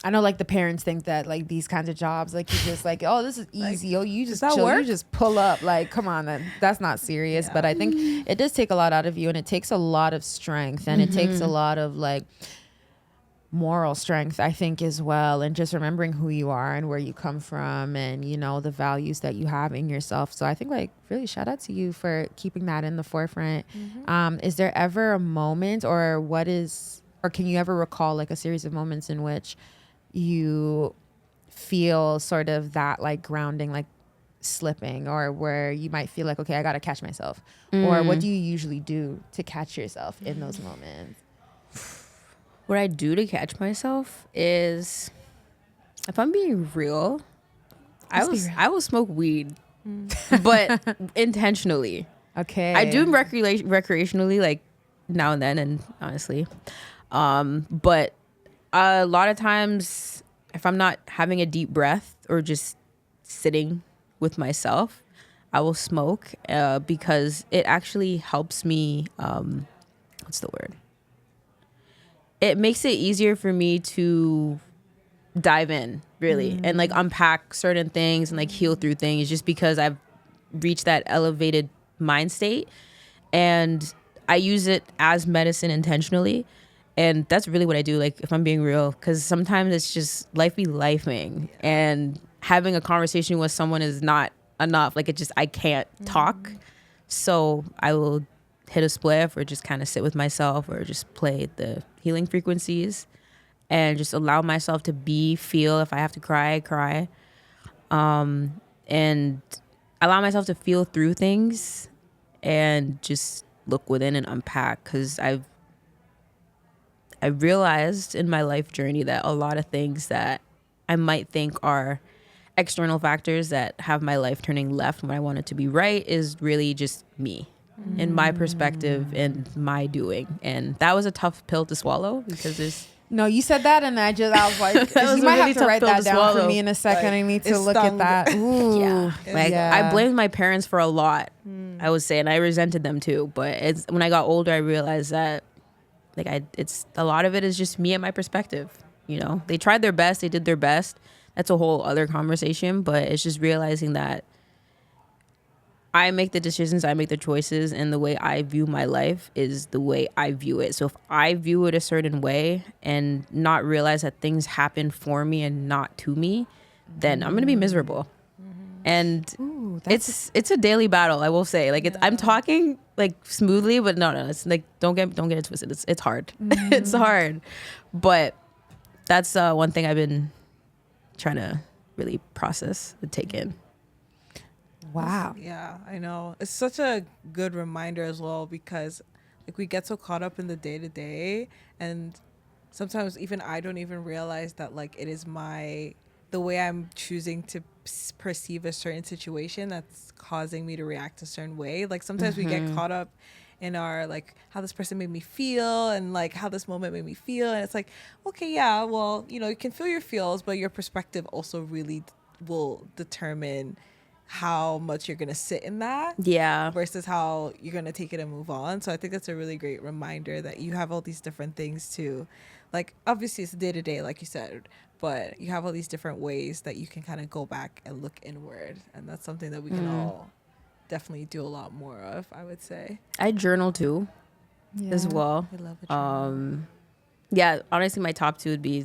I know like the parents think that like these kinds of jobs, like you just like, oh, this is easy. Like, you just chill, you just pull up. Like, come on, that's not serious. But I think it does take a lot out of you, and it takes a lot of strength, and it takes a lot of like moral strength, I think, as well. And just remembering who you are and where you come from, and, the values that you have in yourself. So I think like really shout out to you for keeping that in the forefront. Is there ever a moment, or can you ever recall like a series of moments in which you feel sort of that like grounding, like slipping, or where you might feel like, okay, I gotta catch myself? Or what do you usually do to catch yourself in those moments? What I do to catch myself is, if I'm being real, I will smoke weed, but intentionally. Okay. I do recreationally, like now and then, and honestly, but a lot of times, if I'm not having a deep breath or just sitting with myself, I will smoke because it actually helps me. What's the word? It makes it easier for me to dive in, really, and like unpack certain things and like heal through things, just because I've reached that elevated mind state, and I use it as medicine intentionally. And that's really what I do, like, if I'm being real, because sometimes it's just life be lifing, and having a conversation with someone is not enough. Like, I can't talk. So I will hit a spliff or just kind of sit with myself or just play the healing frequencies and just allow myself to feel. If I have to cry, I cry. And allow myself to feel through things and just look within and unpack, because I realized in my life journey that a lot of things that I might think are external factors that have my life turning left when I want it to be right is really just me and my perspective and my doing. And that was a tough pill to swallow, because there's... No, you said that, and I was like, was you might really have to tough write pill that to down swallow. for me in a second. Like, I need to it look at stung. that. Ooh. Yeah. Like, Yeah. I blamed my parents for a lot, I would say, and I resented them too. But it's when I got older, I realized that it's a lot of it is just me and my perspective. You know, they tried their best, they did their best. That's a whole other conversation, but it's just realizing that I make the decisions, I make the choices, and the way I view my life is the way I view it. So if I view it a certain way and not realize that things happen for me and not to me, then I'm gonna be miserable. And it's a daily battle, I will say. Like, I'm talking like smoothly, but no, it's like don't get it twisted. It's hard. It's hard, but that's one thing I've been trying to really process and take in. Wow. Yeah, I know. It's such a good reminder as well, because like we get so caught up in the day to day, and sometimes even I don't even realize that like it is the way I'm choosing to perceive a certain situation that's causing me to react a certain way. Like sometimes we get caught up in our like how this person made me feel and like how this moment made me feel, and it's like, okay, yeah, well, you know, you can feel your feels, but your perspective also really will determine how much you're gonna sit in that, versus how you're gonna take it and move on. So I think that's a really great reminder that you have all these different things to, like, obviously it's day to day, like you said, but you have all these different ways that you can kind of go back and look inward, and that's something that we can all definitely do a lot more of, I would say. I journal too, as well. I love it. Yeah, honestly, my top two would be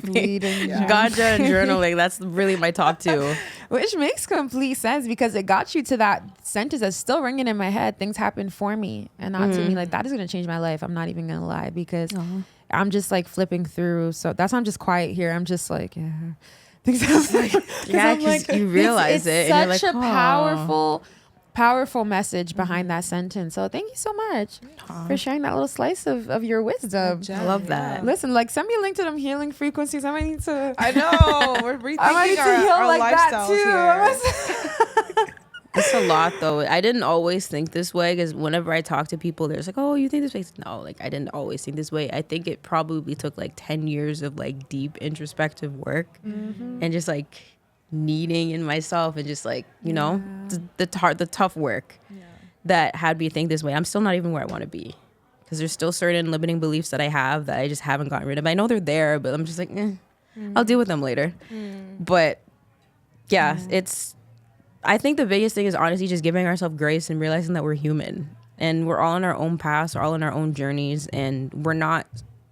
Bleeding ganja and journaling. That's really my top two. Which makes complete sense, because it got you to that sentence that's still ringing in my head. Things happen for me and not to me. Like, that is going to change my life. I'm not even going to lie, because I'm just like flipping through. So that's why I'm just quiet here. I'm just like, yeah. Things like, because you realize it's it. And such you're like, a powerful message behind that sentence. So thank you so much for sharing that little slice of your wisdom. I love that. Listen, like, send me a link to them healing frequencies. I might need to. I know, we're rethinking I might need to heal our like that lifestyles too. here. It's a lot, though. I didn't always think this way, because whenever I talk to people, there's like, oh, you think this way? No, like, I didn't always think this way. I think it probably took like 10 years of like deep introspective work and just like needing in myself and just like, you know, the tough work that had me think this way. I'm still not even where I want to be, because there's still certain limiting beliefs that I have that I just haven't gotten rid of. I know they're there, but I'm just like, I'll deal with them later. But yeah, I think the biggest thing is honestly just giving ourselves grace and realizing that we're human and we're all on our own paths, we're all on our own journeys, and we're not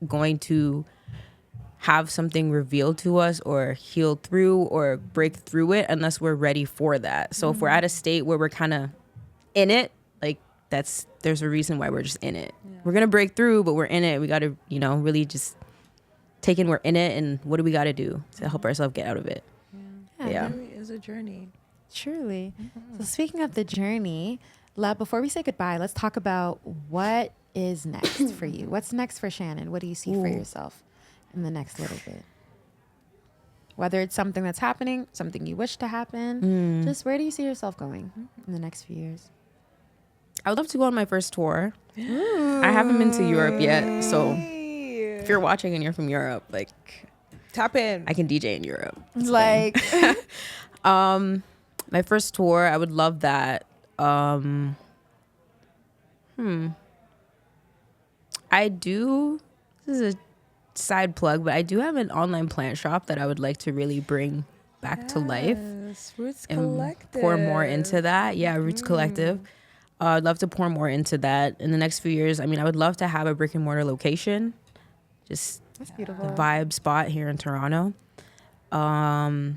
going to have something revealed to us or heal through or break through it unless we're ready for that. So if we're at a state where we're kind of in it, like, there's a reason why we're just in it. We're gonna break through, but we're in it. We got to, you know, really just take in we're in it, and what do we got to do to help ourselves get out of it? Yeah, it really is a journey. Truly. So speaking of the journey, before we say goodbye, let's talk about what is next for you. What's next for Shannyn? What do you see for yourself in the next little bit? Whether it's something that's happening, something you wish to happen, just where do you see yourself going in the next few years? I would love to go on my first tour. I haven't been to Europe yet, so if you're watching and you're from Europe, like, tap in. I can DJ in Europe. Like, my first tour, I would love that. I do. This is a side plug, but I do have an online plant shop that I would like to really bring back to life. Roots And Collective. pour more into that. Yeah, Roots Collective. I'd love to pour more into that in the next few years. I mean, I would love to have a brick and mortar location. Just that's beautiful. the vibe spot here in Toronto. I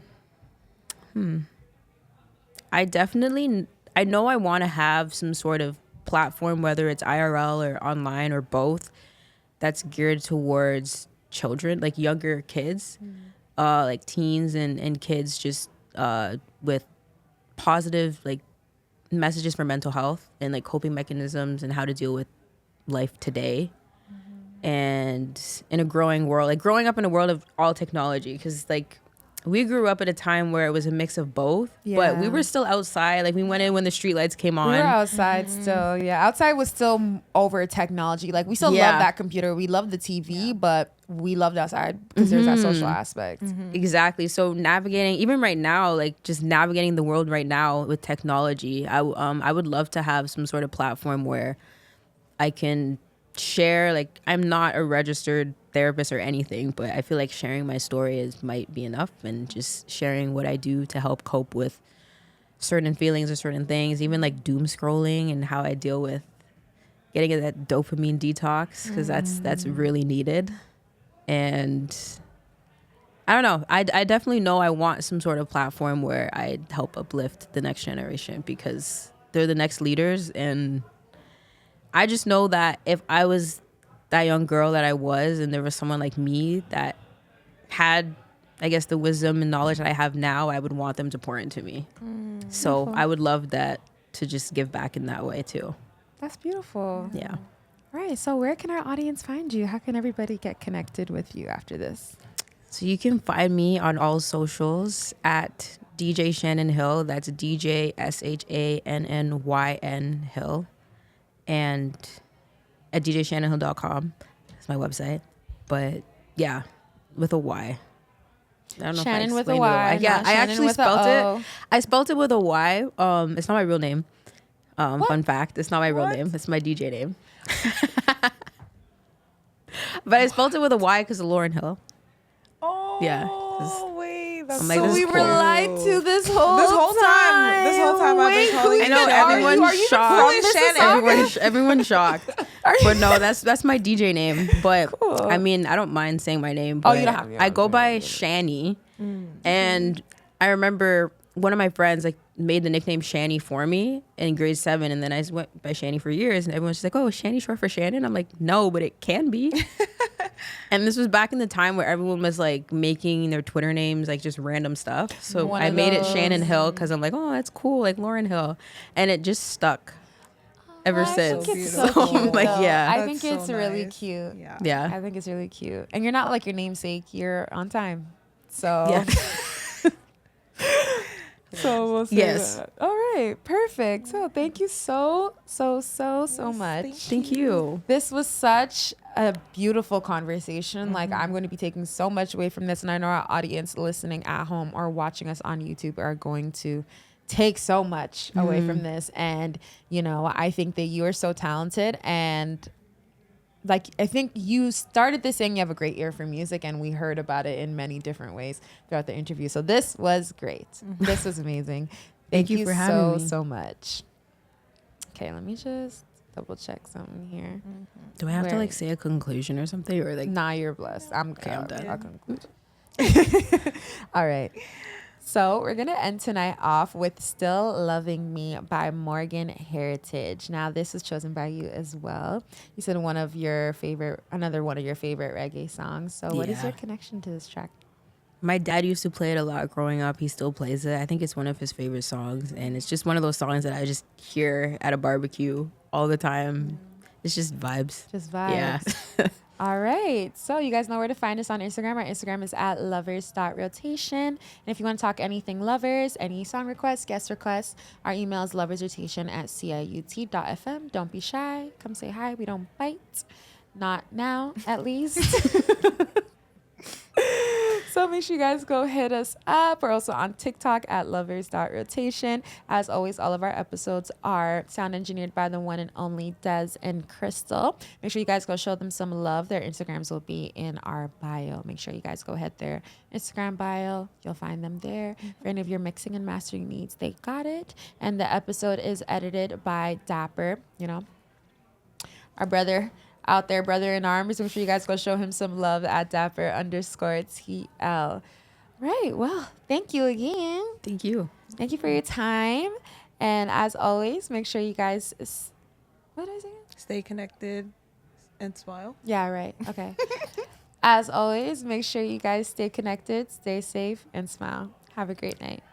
know I want to have some sort of platform, whether it's IRL or online or both, that's geared towards children, like younger kids, like teens and kids, just with positive like messages for mental health and like coping mechanisms and how to deal with life today. And in a growing world, like growing up in a world of all technology, because like we grew up at a time where it was a mix of both, but we were still outside. Like we went in when the streetlights came on. We were outside still, yeah. Outside was still over technology. Like we still love that computer. We love the TV, but we loved outside because there's that social aspect. Exactly. So navigating, even right now, like just navigating the world right now with technology, I would love to have some sort of platform where I can share. Like I'm not a registered therapist or anything, but I feel like sharing my story might be enough, and just sharing what I do to help cope with certain feelings or certain things, even like doom scrolling and how I deal with getting that dopamine detox, because that's really needed. And I don't know, I definitely know I want some sort of platform where I help uplift the next generation, because they're the next leaders. And I just know that if I was that young girl that I was, and there was someone like me that had, I guess, the wisdom and knowledge that I have now, I would want them to pour into me. So beautiful. I would love that, to just give back in that way too. That's beautiful. Yeah. Right. So where can our audience find you? How can everybody get connected with you after this? So you can find me on all socials at DJ Shannyn Hill. That's DJ SHANNYN Hill. And at djshannynhill.com. That's my website. But yeah, with a Y. I don't know Shannyn if I with a explained Y. Yeah, I actually spelled it. I spelled it with a Y. It's not my real name. Fun fact, it's not my real name. It's my DJ name. But I spelled it with a Y because of Lauryn Hill. Oh, yeah. Wait, that's I'm like, so this is we were lied to this whole time. This whole time I've been calling. I know everyone's shocked. Everyone's shocked. But no, that's my DJ name. But cool. I mean, I don't mind saying my name. But you don't have. I go by Shanny, and I remember one of my friends like made the nickname Shanny for me in grade 7, and then I just went by Shanny for years, and everyone's just like, "Oh, is Shanny short for Shannon?" I'm like, "No, but it can be." And this was back in the time where everyone was like making their Twitter names like just random stuff. So I made it Shannyn Hill because I'm like, oh, that's cool, like Lauryn Hill, and it just stuck ever since. Think it's so cute, like, yeah, I think it's really cute. Yeah, I think it's really cute, and you're not like your namesake. You're on time, so. Yeah. So we'll see. Yes. That. All right. Perfect. So thank you so much. Thank you. This was such a beautiful conversation. Like I'm going to be taking so much away from this, and I know our audience listening at home or watching us on YouTube are going to take so much away from this. And you know, I think that you are so talented, and like I think you started this saying you have a great ear for music, and we heard about it in many different ways throughout the interview. So this was great. This was amazing. Thank you for having me so much. Okay, let me just double check something here. Do I have to like say a conclusion or something, or like? Nah, you're blessed. I'm done. I'll conclude. All right. So we're going to end tonight off with Still Loving Me by Morgan Heritage. Now, this was chosen by you as well. You said another one of your favorite reggae songs. So what is your connection to this track? My dad used to play it a lot growing up. He still plays it. I think it's one of his favorite songs. And it's just one of those songs that I just hear at a barbecue all the time. It's just vibes. Just vibes. Yeah. All right. So you guys know where to find us on Instagram. Our Instagram is at lovers.rotation. And if you want to talk anything lovers, any song requests, guest requests, our email is loversrotation@ciut.fm. Don't be shy. Come say hi. We don't bite. Not now, at least. So make sure you guys go hit us up. We're also on TikTok at lovers.rotation. As always, all of our episodes are sound engineered by the one and only Des and Crystal. Make sure you guys go show them some love. Their Instagrams will be in our bio. Make sure you guys go hit their Instagram bio. You'll find them there. For any of your mixing and mastering needs, they got it. And the episode is edited by Dapper, our brother out there, brother in arms. Make sure you guys go show him some love at Dapper_TL. Right. Well, thank you again. Thank you. Thank you for your time. And as always, make sure you guys, what did I say? Stay connected and smile. Yeah, right. Okay. As always, make sure you guys stay connected, stay safe, and smile. Have a great night.